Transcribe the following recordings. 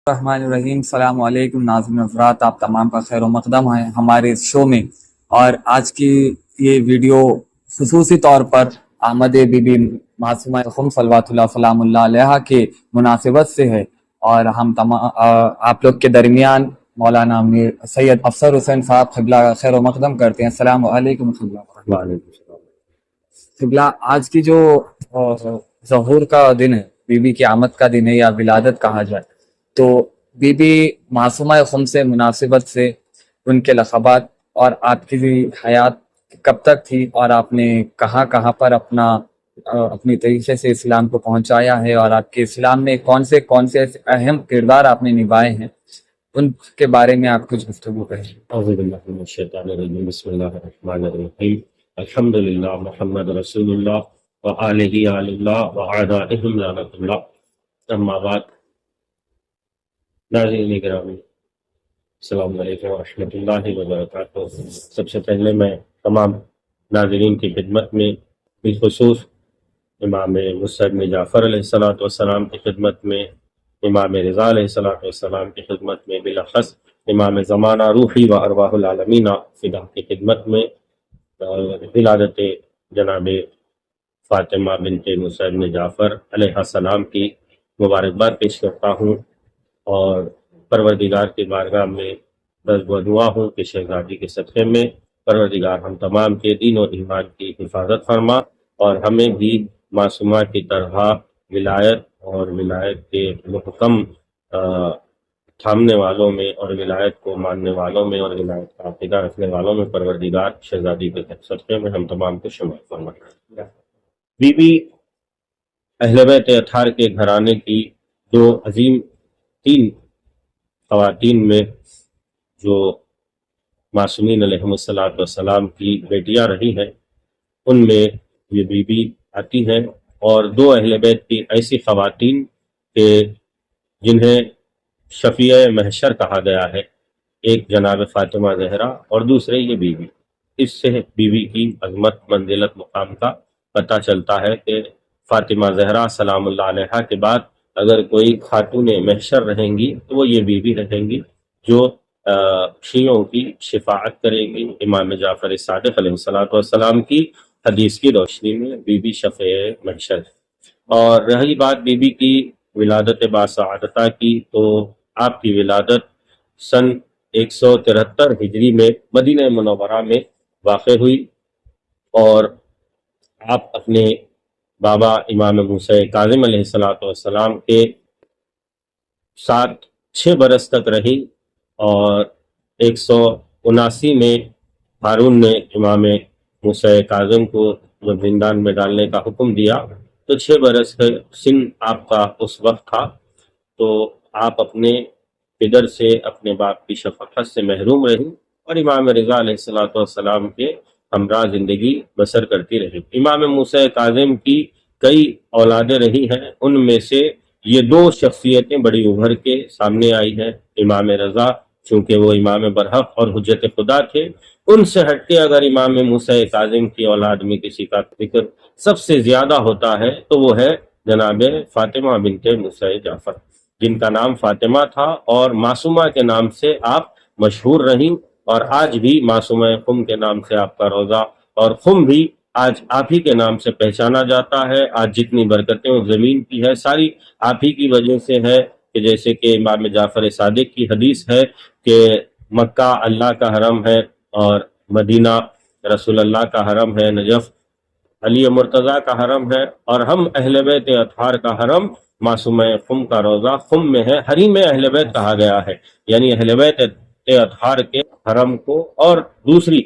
الرحمن الرحیم السلام علیکم ناظرین حضرات، آپ تمام کا خیر و مقدم ہے ہمارے اس شو میں۔ اور آج کی یہ ویڈیو خصوصی طور پر آمد بی بی معصومہ خم صلوات اللہ سلام اللہ علیہ کے مناسبت سے ہے، اور ہم آپ لوگ کے درمیان مولانا میر سید افسر حسین صاحب قبلہ کا خیر و مقدم کرتے ہیں۔ السلام علیکم قبلہ۔ وعلیکم السلام۔ قبلہ، آج کی جو ظہور کا دن ہے، بی بی کی آمد کا دن ہے یا ولادت کہا جائے، تو بی بی معصومہ خم سے مناسبت سے ان کے لقبات اور آپ کی حیات کب تک تھی، اور آپ نے کہاں کہاں پر اپنی طریقے سے اسلام کو پہنچایا ہے، اور آپ کے اسلام میں کون سے اہم کردار آپ نے نبھائے ہیں، ان کے بارے میں آپ کچھ گفتگو کریں۔ اعوذ باللہ من الشیطان الرجیم، بسم اللہ الرحمن الرحیم، الحمدللہ محمد رسول اللہ وآلہ آل اللہ وعدائہم لعنت اللہ، اما بعد۔ ناظرین گرامی، السلام علیکم ورحمۃ اللہ وبرکاتہ۔ سب سے پہلے میں تمام ناظرین کی خدمت میں، بالخصوص امام مصعب بن جعفر علیہ السلام کی خدمت میں، امام رضا علیہ السلام کی خدمت میں، بالاخص امام زمانہ روحی و ارواح العالمین فدا کی خدمت میں ولادت جناب فاطمہ بنت مصعب بن جعفر علیہ السلام کی مبارکباد پیش کرتا ہوں، اور پروردگار کی بارگاہ میں دست دعا ہوں کہ شہزادی کے صدقے میں پروردگار ہم تمام کے دین و ایمان کی حفاظت فرما، اور ہمیں بھی معصومہ کی طرح ولایت اور ولایت کے محکم تھامنے والوں میں، اور ولایت کو ماننے والوں میں، اور ولایت کا عقیدہ رکھنے والوں میں پروردگار شہزادی کے صدقے میں ہم تمام کو شامل فرما۔ بی بی اہل بیت اطہار کے گھرانے کی دو عظیم تین خواتین میں جو معصومین علیہم السلام کی بیٹیاں رہی ہیں، ان میں یہ بی بی آتی ہیں، اور دو اہل بیت کی ایسی خواتین کہ جنہیں شفیع محشر کہا گیا ہے، ایک جناب فاطمہ زہرا اور دوسرے یہ بی بی۔ اس سے بی بی کی عظمت، منزلت، مقام کا پتہ چلتا ہے کہ فاطمہ زہرا سلام اللہ علیہا کے بعد اگر کوئی خاتون محشر رہیں گی تو وہ یہ بی بی رہیں گی، جو شیعوں کی شفاعت کرے گی امام جعفر صادق علیہ السلام کی حدیث کی روشنی میں۔ بی بی شفیع محشر ہے۔ اور رہی بات بی بی کی ولادت باسعادتہ کی، تو آپ کی ولادت سن 173 ہجری میں مدینہ منورہ میں واقع ہوئی، اور آپ اپنے بابا امام موسیٰ کاظم علیہ السلام کے ساتھ 6 برس تک رہی، اور 179 میں ہارون نے امام موسیٰ کاظم کو جب زندان میں ڈالنے کا حکم دیا تو 6 برس کا سن آپ کا اس وقت تھا، تو آپ اپنے پدر سے، اپنے باپ کی شفقت سے محروم رہی، اور امام رضا علیہ السلام کے ہمراہ زندگی بسر کرتی رہی۔ امام موسیٰ کاظم کی کئی اولادیں رہی ہیں، ان میں سے یہ 2 شخصیتیں بڑی ابھر کے سامنے آئی ہیں۔ امام رضا چونکہ وہ امام برحق اور حجت خدا تھے، ان سے ہٹ کے اگر امام موسیٰ کاظم کی اولاد میں کسی کا ذکر سب سے زیادہ ہوتا ہے تو وہ ہے جناب فاطمہ بنت موسیٰ جعفر، جن کا نام فاطمہ تھا، اور معصومہ کے نام سے آپ مشہور رہیں، اور آج بھی معصومہ خم کے نام سے آپ کا روضہ اور خم بھی آج آپ ہی کے نام سے پہچانا جاتا ہے۔ آج جتنی برکتیں اس زمین کی ہے ساری آپ ہی کی وجہ سے ہے، کہ جیسے کہ امام جعفر صادق کی حدیث ہے کہ مکہ اللہ کا حرم ہے، اور مدینہ رسول اللہ کا حرم ہے، نجف علی مرتضیٰ کا حرم ہے، اور ہم اہل بیت اطہار کا حرم معصومہ خم کا روضہ خم میں ہے۔ حریم اہل بیت کہا گیا ہے، یعنی اہل بیت اطہار کے حرم کو، اور دوسری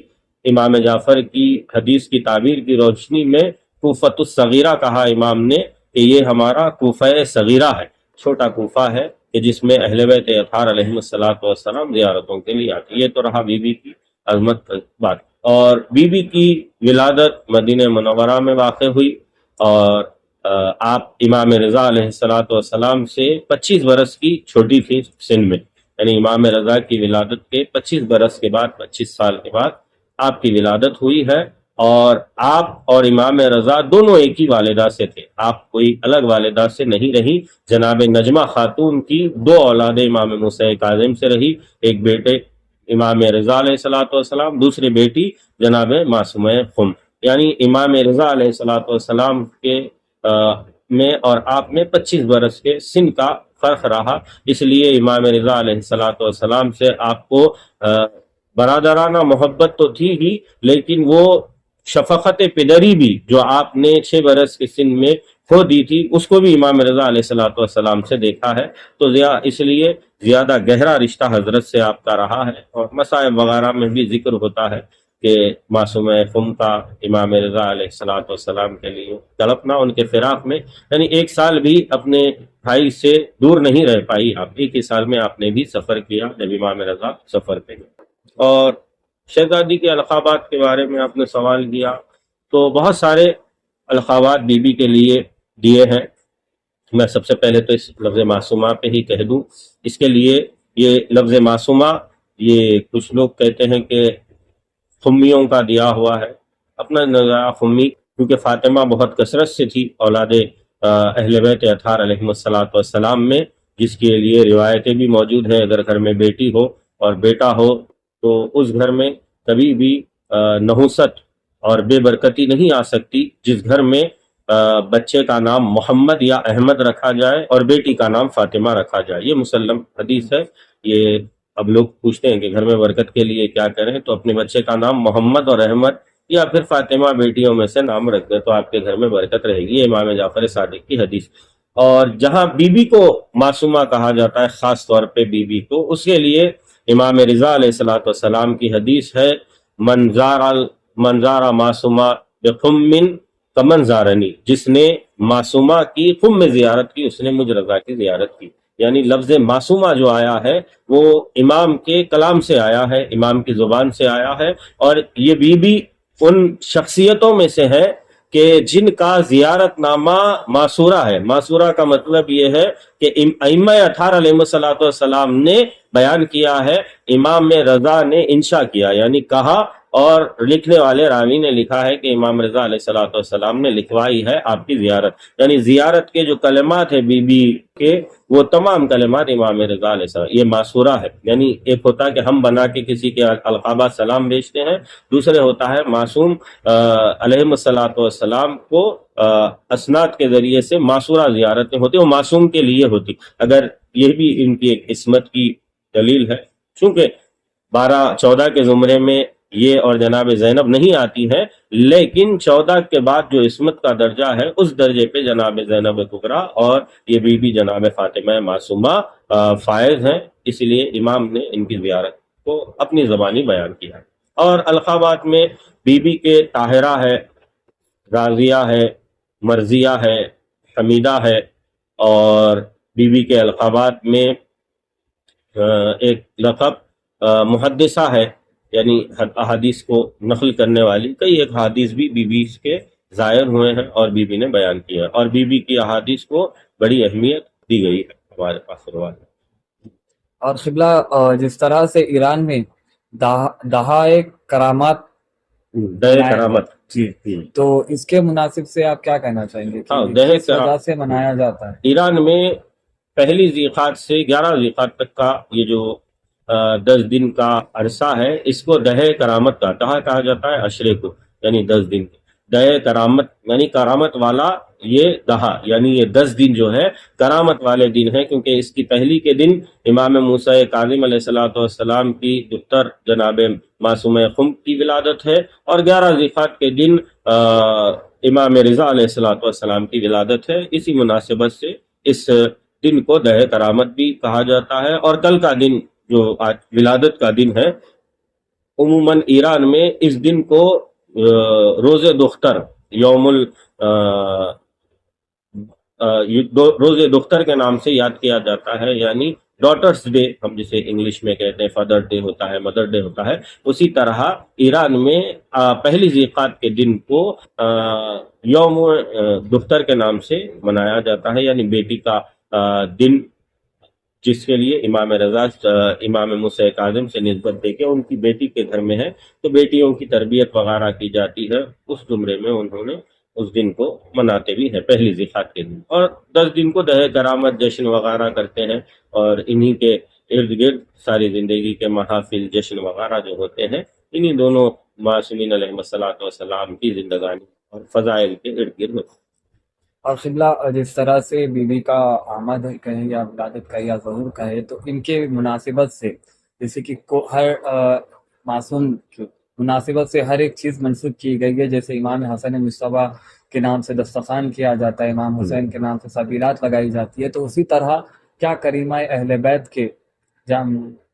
امام جعفر کی حدیث کی تعبیر کی روشنی میں کوفۃ الصغیرہ کہا امام نے، کہ یہ ہمارا کوفہ صغیرہ ہے، چھوٹا کوفہ ہے، کہ جس میں اہل بیت اطہار علیہم السلام زیارتوں کے لیے آتی۔ یہ تو رہا بی بی کی عظمت کی بات۔ اور بی بی کی ولادت مدینہ منورہ میں واقع ہوئی، اور آپ امام رضا علیہ السلام سے 25 برس کی چھوٹی تھی سن میں، یعنی امام رضا کی ولادت کے 25 برس کے بعد، 25 سال کے بعد آپ کی ولادت ہوئی ہے، اور آپ اور امام رضا دونوں ایک ہی والدہ سے تھے، آپ کوئی الگ والدہ سے نہیں رہی۔ جناب نجمہ خاتون کی دو اولادیں امام موسیٰ کاظم سے رہی، ایک بیٹے امام رضا علیہ الصلوۃ والسلام، دوسری بیٹی جناب معصومہ خم، یعنی امام رضا علیہ الصلوۃ والسلام کے میں اور آپ میں 25 برس کے سن کا فرق رہا، اس لیے امام رضا علیہ الصلوۃ والسلام سے آپ کو برادرانہ محبت تو تھی ہی، لیکن وہ شفقت پدری بھی جو آپ نے 6 برس کے سن میں کھو دی تھی، اس کو بھی امام رضا علیہ الصلوۃ والسلام سے دیکھا ہے، تو اس لیے زیادہ گہرا رشتہ حضرت سے آپ کا رہا ہے۔ اور مصائب وغیرہ میں بھی ذکر ہوتا ہے کہ معصومہ خم کا امام رضا علیہ الصلوۃ والسلام کے لیے تڑپنا، ان کے فراق میں، یعنی 1 سال بھی اپنے بھائی سے دور نہیں رہ پائی آپ، 1 ہی سال میں آپ نے بھی سفر کیا جب امام رضا سفر پہ گئے۔ اور شہزادی کے القابات کے بارے میں آپ نے سوال کیا، تو بہت سارے القابات بی بی کے لیے دیے ہیں، میں سب سے پہلے تو اس لفظ معصومہ پہ ہی کہہ دوں۔ اس کے لیے یہ لفظ معصومہ، یہ کچھ لوگ کہتے ہیں کہ خمیوں کا دیا ہوا ہے، اپنا نظارہ خمی، کیونکہ فاطمہ بہت کثرت سے تھی اولاد اہل بیت اطہار علیہ الصلوۃ والسلام میں، جس کے لیے روایتیں بھی موجود ہیں، اگر گھر میں بیٹی ہو اور بیٹا ہو تو اس گھر میں کبھی بھی نحوست اور بے برکتی نہیں آ سکتی۔ جس گھر میں بچے کا نام محمد یا احمد رکھا جائے اور بیٹی کا نام فاطمہ رکھا جائے، یہ مسلم حدیث ہے۔ یہ اب لوگ پوچھتے ہیں کہ گھر میں برکت کے لیے کیا کریں، تو اپنے بچے کا نام محمد اور احمد یا پھر فاطمہ بیٹیوں میں سے نام رکھ دیں تو آپ کے گھر میں برکت رہے گی، یہ امام جعفر صادق کی حدیث۔ اور جہاں بی بی کو معصومہ کہا جاتا ہے، خاص طور پہ بی بی کو، اس کے لیے امام رضا علیہ الصلوۃ والسلام کی حدیث ہے، منظار معصومہ بخم کمن زارنی، جس نے معصومہ کی خم میں زیارت کی، اس نے مجھ رضا کی زیارت کی۔ یعنی لفظ معصومہ جو آیا ہے وہ امام کے کلام سے آیا ہے، امام کی زبان سے آیا ہے، اور یہ بی بی ان شخصیتوں میں سے ہے کہ جن کا زیارت نامہ معصورہ ہے۔ معصورہ کا مطلب یہ ہے کہ ائمہ اطہار علیہ الصلوۃ والسلام نے بیان کیا ہے، امام رضا نے انشاء کیا، یعنی کہا، اور لکھنے والے راوی نے لکھا ہے کہ امام رضا علیہ الصلوۃ والسلام نے لکھوائی ہے آپ کی زیارت، یعنی زیارت کے جو کلمات ہیں بی بی کے، وہ تمام کلمات امام رضا علیہ السلام، یہ معصورہ ہے۔ یعنی ایک ہوتا ہے کہ ہم بنا کے کسی کے القابات سلام بیچتے ہیں، دوسرے ہوتا ہے معصوم علیہ الصلوۃ والسلام کو اسناد کے ذریعے سے معصورہ زیارتیں ہوتی، وہ معصوم کے لیے ہوتی۔ اگر یہ بھی ان کی ایک عصمت کی دلیل ہے، چونکہ 12-14 کے زمرے میں یہ اور جناب زینب نہیں آتی ہے، لیکن 14 کے بعد جو عصمت کا درجہ ہے اس درجے پہ جناب زینب کبریٰ اور یہ بی بی جناب فاطمہ معصومہ فائز ہیں، اس لیے امام نے ان کی زیارت کو اپنی زبانی بیان کیا ہے۔ اور القابات میں بی بی کے طاہرہ ہے، راضیہ ہے، مرضیہ ہے، حمیدہ ہے، اور بی بی کے القابات میں ایک لقب محدثہ ہے، یعنی احادیث کو نقل کرنے والی، کئی ایک حدیث بھی بی بی کے ظاہر ہوئے ہیں اور بی بی نے بیان کیا ہے، اور بی بی کی احادیث کو بڑی اہمیت دی گئی ہے ہمارے پاس روایت۔ اور قبلہ جس طرح سے ایران میں دہائے کرامات دہ کرامت، جی، تو اس کے مناسب سے آپ کیا کہنا چاہیں گے ہاں، کہ دہ کس وجہ سے منایا جاتا ہے؟ ایران میں پہلی ذیقعت سے 11 ذیقعت تک کا یہ جو 10 دن کا عرصہ ہے، اس کو دہ کرامت کہا جاتا ہے، عشرے کو، یعنی 10 دن دہ کرامت، یعنی کرامت والا یہ دہا، یعنی یہ 10 دن جو ہے کرامت والے دن ہے، کیونکہ اس کی پہلی کے دن امام موسیٰ کاظم علیہ الصلوۃ والسلام کی دختر جناب معصومہ خم کی ولادت ہے، اور 11 ذیقعت کے دن امام رضا علیہ الصلوۃ والسلام کی ولادت ہے۔ اسی مناسبت سے اس دن کو دہ کرامت بھی کہا جاتا ہے۔ اور کل کا دن جو آج ولادت کا دن ہے، عموماً ایران میں اس دن کو روز دختر، روز دختر کے نام سے یاد کیا جاتا ہے، یعنی ڈاٹرز ڈے ہم جسے انگلش میں کہتے ہیں، فادر ڈے ہوتا ہے، مدر ڈے ہوتا ہے، اسی طرح ایران میں پہلی ذیقعت کے دن کو یوم دختر کے نام سے منایا جاتا ہے، یعنی بیٹی کا دن جس کے لیے امام رضا امام موسیٰ کاظم سے نسبت دے کے ان کی بیٹی کے گھر میں ہے، تو بیٹیوں کی تربیت وغیرہ کی جاتی ہے۔ اس زمرے میں انہوں نے اس دن کو مناتے بھی ہیں، پہلی ذیقعت کے دن، اور 10 دن کو دہ کرامت جشن وغیرہ کرتے ہیں، اور انہی کے ارد گرد ساری زندگی کے محافل جشن وغیرہ جو ہوتے ہیں انہی دونوں معصومین علیہ الصلوۃ والسلام کی زندگانی اور فضائل کے ارد گرد ہوتے ہیں۔ اور قبلہ جس طرح سے بیوی کا آمد کہیں یا ولادت کہیں یا ظہور کہیں، تو ان کے مناسبت سے جیسے کہ ہر معصوم کی مناسبت سے ہر ایک چیز منسوخ کی گئی ہے، جیسے امام حسن مصطفیٰ کے نام سے دسترخوان کیا جاتا ہے، امام حسین کے نام سے سبیلات لگائی جاتی ہے، تو اسی طرح کیا کریمہ اہل بیت کے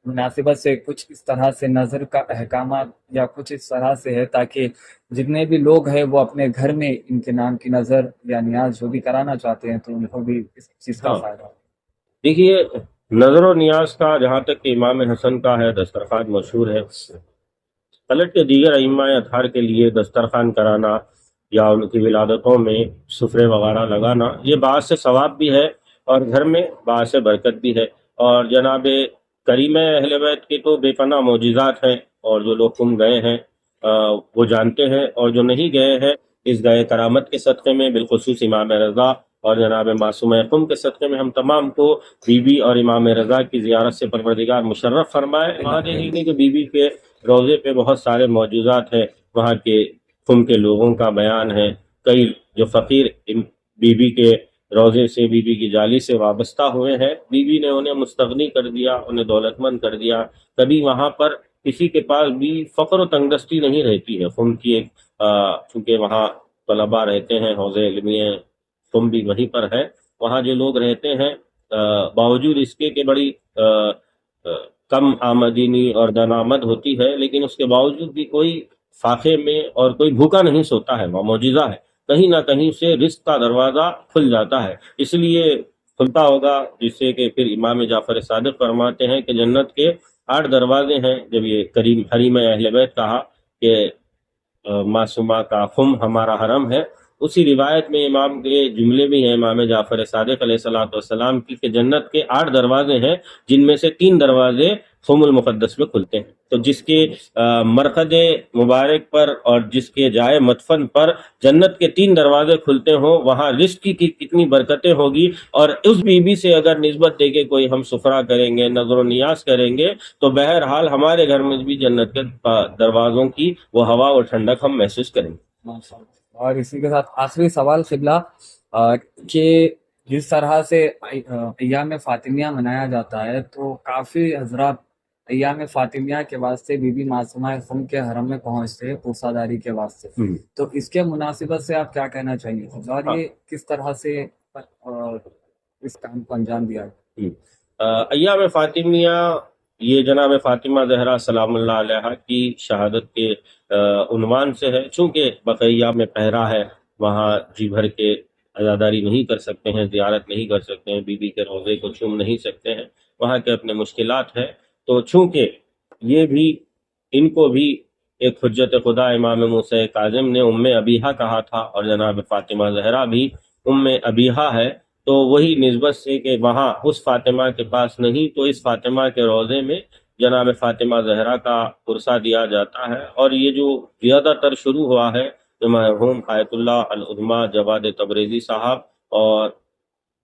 مناسبت سے کچھ اس طرح سے نظر کا احکامات یا کچھ اس طرح سے ہے تاکہ جتنے بھی لوگ ہیں وہ اپنے گھر میں ان کے نام کی نظر یا نیاز جو بھی کرانا چاہتے ہیں تو ان کو بھی اس چیز کا فائدہ ہو؟ دیکھیے، نظر و نیاز کا جہاں تک کہ امام حسن کا ہے دسترخوان مشہور ہے، پلٹ کے دیگر ائمہ اطہار کے لیے دسترخوان کرانا یا ان کی ولادتوں میں سفرے وغیرہ لگانا یہ باعث ثواب بھی ہے اور گھر میں باعث برکت بھی ہے، اور جناب کریمہ اہل بیت کے تو بے پناہ معجزات ہیں، اور جو لوگ تم گئے ہیں وہ جانتے ہیں، اور جو نہیں گئے ہیں اس گئے کرامت کے صدقے میں بالخصوص امام رضا اور جناب معصومہ قم کے صدقے میں ہم تمام کو بی بی اور امام رضا کی زیارت سے پروردگار مشرف فرمائے۔ وہاں دیکھیں کہ بی بی کے روضے پہ بہت سارے معجزات ہیں، وہاں کے قم کے لوگوں کا بیان ہے، کئی جو فقیر بی بی کے روضے سے بی بی کی جالی سے وابستہ ہوئے ہیں، بی بی نے انہیں مستغنی کر دیا، انہیں دولت مند کر دیا۔ کبھی وہاں پر کسی کے پاس بھی فقر و تنگدستی نہیں رہتی ہے۔ قم کی ایک چونکہ وہاں طلباء رہتے ہیں، حوض علمیہ قم بھی وہیں پر ہے، وہاں جو لوگ رہتے ہیں باوجود اس کے کہ بڑی کم آمدنی اور درآمد ہوتی ہے، لیکن اس کے باوجود بھی کوئی فاقے میں اور کوئی بھوکا نہیں سوتا ہے، وہ معجزہ ہے، کہیں نہ کہیں سے رزق کا دروازہ کھل جاتا ہے، اس لیے کھلتا ہوگا، جس سے کہ پھر امام جعفر صادق فرماتے ہیں کہ جنت کے 8 دروازے ہیں۔ جب یہ حریمہ اہل بیت کہا کہ معصومہ کا خم ہمارا حرم ہے، اسی روایت میں امام کے جملے بھی ہیں امام جعفر صادق علیہ الصلوۃ والسلام کی کہ جنت کے 8 دروازے ہیں جن میں سے 3 دروازے خم المقدس میں کھلتے ہیں، تو جس کے مرقد مبارک پر اور جس کے جائے مدفن پر جنت کے 3 دروازے کھلتے ہوں، وہاں رزق کی کتنی برکتیں ہوگی، اور اس بی بی سے اگر نسبت دے کے کوئی ہم سفرہ کریں گے، نظر و نیاز کریں گے، تو بہرحال ہمارے گھر میں بھی جنت کے دروازوں کی وہ ہوا اور ٹھنڈک ہم محسوس کریں گے۔ اور اسی کے ساتھ آخری سوال قبلہ کہ جس طرح سے ایام فاطمیہ منایا جاتا ہے تو کافی حضرات ایام فاطمیہ کے واسطے بی بی معصومہ قم کے حرم میں پہنچتے ہیں پرسہ داری کے واسطے، تو اس کے مناسبت سے آپ کیا کہنا چاہیے اور یہ کس طرح سے اس کام کو انجام دیا ہے؟ ایام فاطمیہ یہ جناب فاطمہ زہرا سلام اللہ علیہا کی شہادت کے عنوان سے ہے، چونکہ بقیہ میں پہرا ہے، وہاں جی بھر کے عزاداری نہیں کر سکتے ہیں، زیارت نہیں کر سکتے ہیں، بی بی کے روضے کو چوم نہیں سکتے ہیں، وہاں کے اپنے مشکلات ہیں، تو چونکہ یہ بھی ان کو بھی ایک حجت خدا امام موسیٰ کاظم نے ام ابیہا کہا تھا، اور جناب فاطمہ زہرا بھی ام ابیہا ہے، تو وہی نسبت سے کہ وہاں اس فاطمہ کے پاس نہیں تو اس فاطمہ کے روضے میں جناب فاطمہ زہرا کا پرسہ دیا جاتا ہے، اور یہ جو زیادہ تر شروع ہوا ہے تو مرحوم آیت اللہ العظمیٰ جواد تبریزی صاحب اور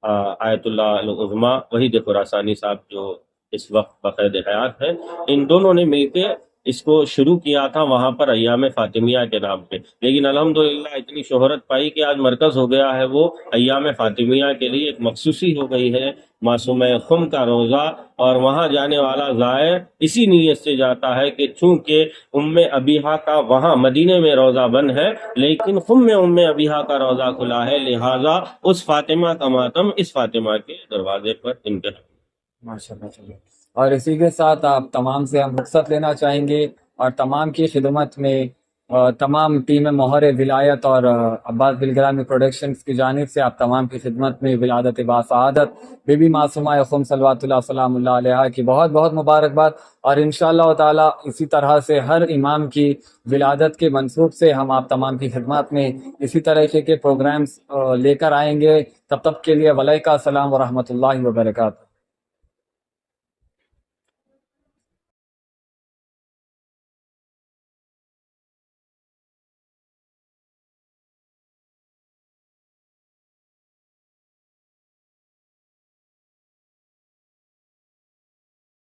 آیت اللہ العظمیٰ وحید خراسانی صاحب جو اس وقت بقید حیات ہیں، ان دونوں نے مل کے اس کو شروع کیا تھا وہاں پر ایام فاطمیہ کے نام پہ، لیکن الحمدللہ اتنی شہرت پائی کہ آج مرکز ہو گیا ہے وہ ایام فاطمیہ کے لیے، ایک مخصوصی ہو گئی ہے معصومہ قم کا روزہ، اور وہاں جانے والا زائر اسی نیت سے جاتا ہے کہ چونکہ ام ابیہا کا وہاں مدینے میں روزہ بند ہے لیکن قم میں ام ابیہا کا روزہ کھلا ہے، لہٰذا اس فاطمہ کا ماتم اس فاطمہ کے دروازے پر انتہا۔ ماشاءاللہ۔ اور اسی کے ساتھ آپ تمام سے ہم رخصت لینا چاہیں گے، اور تمام کی خدمت میں تمام ٹیم مہر ولایت اور عباس بالگرامی پروڈکشنز کی جانب سے آپ تمام کی خدمت میں ولادت باسعادت بی بی معصومہ قم صلوات اللہ سلام اللہ علیہ کی بہت بہت مبارکباد، اور انشاءاللہ تعالی اسی طرح سے ہر امام کی ولادت کے منصوب سے ہم آپ تمام کی خدمت میں اسی طریقے کے پروگرامز لے کر آئیں گے۔ تب تک کے لیے وعلیکم السلام ورحمۃ اللہ وبرکاتہ۔